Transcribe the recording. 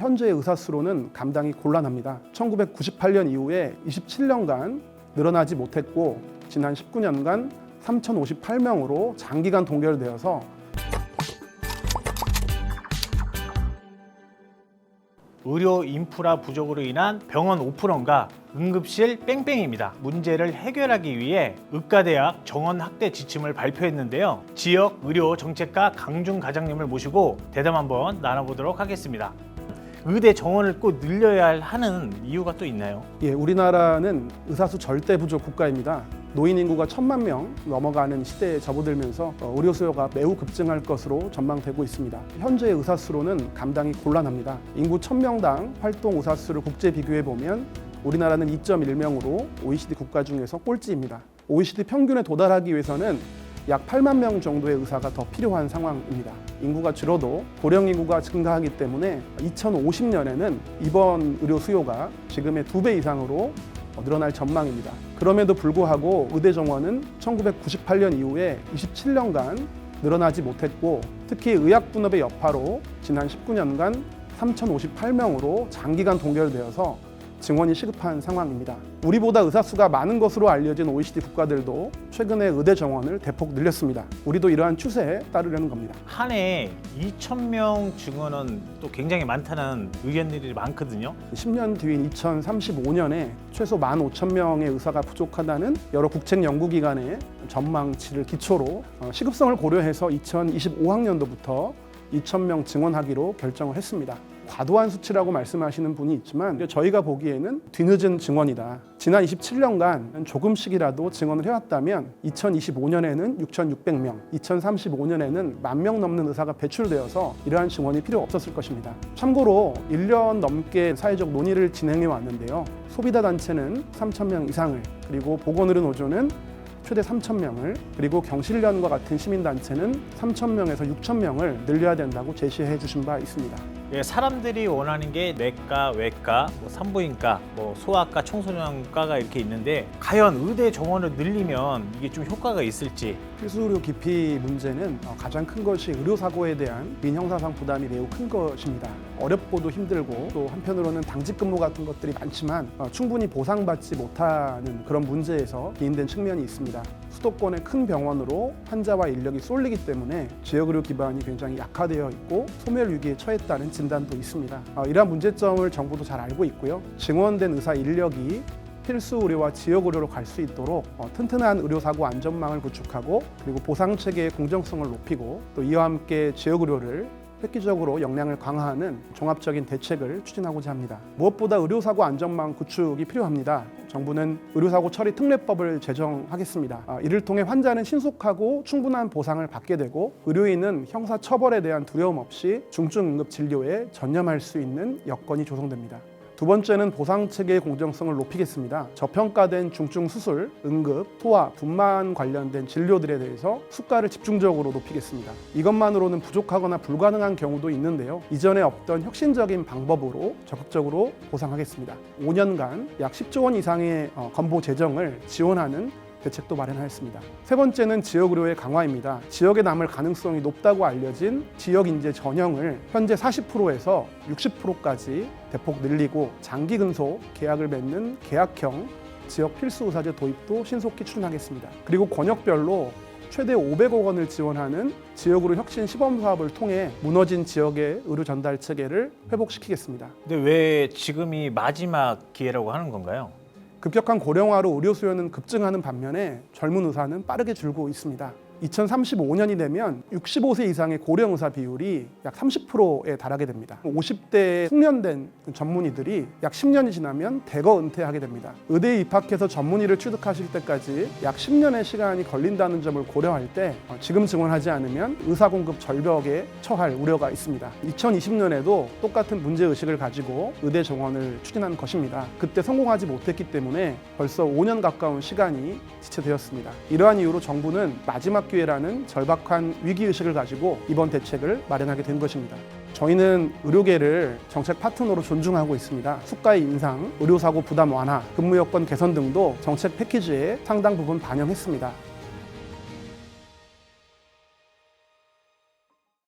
현재의 의사 수로는 감당이 곤란합니다. 1998년 이후에 27년간 늘어나지 못했고 지난 19년간 3,058명으로 장기간 동결되어서 의료 인프라 부족으로 인한 병원 오픈런과 응급실 뺑뺑이입니다. 문제를 해결하기 위해 의과대학 정원 확대 지침을 발표했는데요. 지역 의료 정책과 강중 과장님을 모시고 대담 한번 나눠보도록 하겠습니다. 의대 정원을 꼭 늘려야 하는 이유가 또 있나요? 우리나라는 의사수 절대 부족 국가입니다. 노인 인구가 1,000만 명 넘어가는 시대에 접어들면서 의료 수요가 매우 급증할 것으로 전망되고 있습니다. 현재의 의사 수로는 감당이 곤란합니다. 인구 1,000명당 활동 의사 수를 국제 비교해 보면 우리나라는 2.1명으로 OECD 국가 중에서 꼴찌입니다. OECD 평균에 도달하기 위해서는 약 8만 명 정도의 의사가 더 필요한 상황입니다. 인구가 줄어도 고령 인구가 증가하기 때문에 2050년에는 입원 의료 수요가 지금의 2배 이상으로 늘어날 전망입니다. 그럼에도 불구하고 의대 정원은 1998년 이후에 27년간 늘어나지 못했고 특히 의학분업의 여파로 지난 19년간 3,058명으로 장기간 동결되어서 증원이 시급한 상황입니다. 우리보다 의사 수가 많은 것으로 알려진 OECD 국가들도 최근에 의대 정원을 대폭 늘렸습니다. 우리도 이러한 추세에 따르려는 겁니다. 한 해 2,000명 증원은 또 굉장히 많다는 의견들이 많거든요. 10년 뒤인 2035년에 최소 15,000명의 의사가 부족하다는 여러 국책 연구기관의 전망치를 기초로 시급성을 고려해서 2025학년도부터 2,000명 증원하기로 결정을 했습니다. 과도한 수치라고 말씀하시는 분이 있지만 저희가 보기에는 뒤늦은 증원이다. 지난 27년간 조금씩이라도 증원을 해왔다면 2025년에는 6,600명, 2035년에는 10,000명 넘는 의사가 배출되어서 이러한 증원이 필요 없었을 것입니다. 참고로 1년 넘게 사회적 논의를 진행해 왔는데요. 소비자 단체는 3,000명 이상을, 그리고 보건의료노조는 최대 3,000명을, 그리고 경실련과 같은 시민단체는 3,000명에서 6,000명을 늘려야 된다고 제시해 주신 바 있습니다. 사람들이 원하는 게 내과, 외과, 산부인과, 소아과, 청소년과가 이렇게 있는데 과연 의대 정원을 늘리면 이게 좀 효과가 있을지. 필수의료 기피 문제는 가장 큰 것이 의료사고에 대한 민형사상 부담이 매우 큰 것입니다. 어렵고도 힘들고 또 한편으로는 당직 근무 같은 것들이 많지만 충분히 보상받지 못하는 그런 문제에서 기인된 측면이 있습니다. 수도권의 큰 병원으로 환자와 인력이 쏠리기 때문에 지역의료 기반이 굉장히 약화되어 있고 소멸 위기에 처했다는 진단도 있습니다. 이러한 문제점을 정부도 잘 알고 있고요. 증원된 의사 인력이 필수 의료와 지역 의료로 갈 수 있도록 튼튼한 의료사고 안전망을 구축하고 그리고 보상체계의 공정성을 높이고 또 이와 함께 지역 의료를 획기적으로 역량을 강화하는 종합적인 대책을 추진하고자 합니다. 무엇보다 의료사고 안전망 구축이 필요합니다. 정부는 의료사고 처리 특례법을 제정하겠습니다. 이를 통해 환자는 신속하고 충분한 보상을 받게 되고 의료인은 형사처벌에 대한 두려움 없이 중증응급 진료에 전념할 수 있는 여건이 조성됩니다. 두 번째는 보상체계의 공정성을 높이겠습니다. 저평가된 중증 수술, 응급, 소아, 분만 관련된 진료들에 대해서 수가를 집중적으로 높이겠습니다. 이것만으로는 부족하거나 불가능한 경우도 있는데요. 이전에 없던 혁신적인 방법으로 적극적으로 보상하겠습니다. 5년간 약 10조 원 이상의 건보 재정을 지원하는 대책도 마련하였습니다. 세 번째는 지역의료의 강화입니다. 지역에 남을 가능성이 높다고 알려진 지역인재 전형을 현재 40%에서 60%까지 대폭 늘리고 장기 근속 계약을 맺는 계약형 지역 필수 의사제 도입도 신속히 추진하겠습니다. 그리고 권역별로 최대 500억 원을 지원하는 지역의료 혁신 시범 사업을 통해 무너진 지역의 의료 전달 체계를 회복시키겠습니다. 근데 왜 지금이 마지막 기회라고 하는 건가요? 급격한 고령화로 의료 수요는 급증하는 반면에 젊은 의사는 빠르게 줄고 있습니다. 2035년이 되면 65세 이상의 고령 의사 비율이 약 30%에 달하게 됩니다. 50대에 숙련된 전문의들이 약 10년이 지나면 대거 은퇴하게 됩니다. 의대에 입학해서 전문의를 취득하실 때까지 약 10년의 시간이 걸린다는 점을 고려할 때 지금 증원하지 않으면 의사 공급 절벽에 처할 우려가 있습니다. 2020년에도 똑같은 문제의식을 가지고 의대 정원을 추진한 것입니다. 그때 성공하지 못했기 때문에 벌써 5년 가까운 시간이 지체되었습니다. 이러한 이유로 정부는 마지막 기회라는 절박한 위기의식을 가지고 이번 대책을 마련하게 된 것입니다. 저희는 의료계를 정책 파트너로 존중하고 있습니다. 수가의 인상, 의료사고 부담 완화, 근무 여건 개선 등도 정책 패키지에 상당 부분 반영했습니다.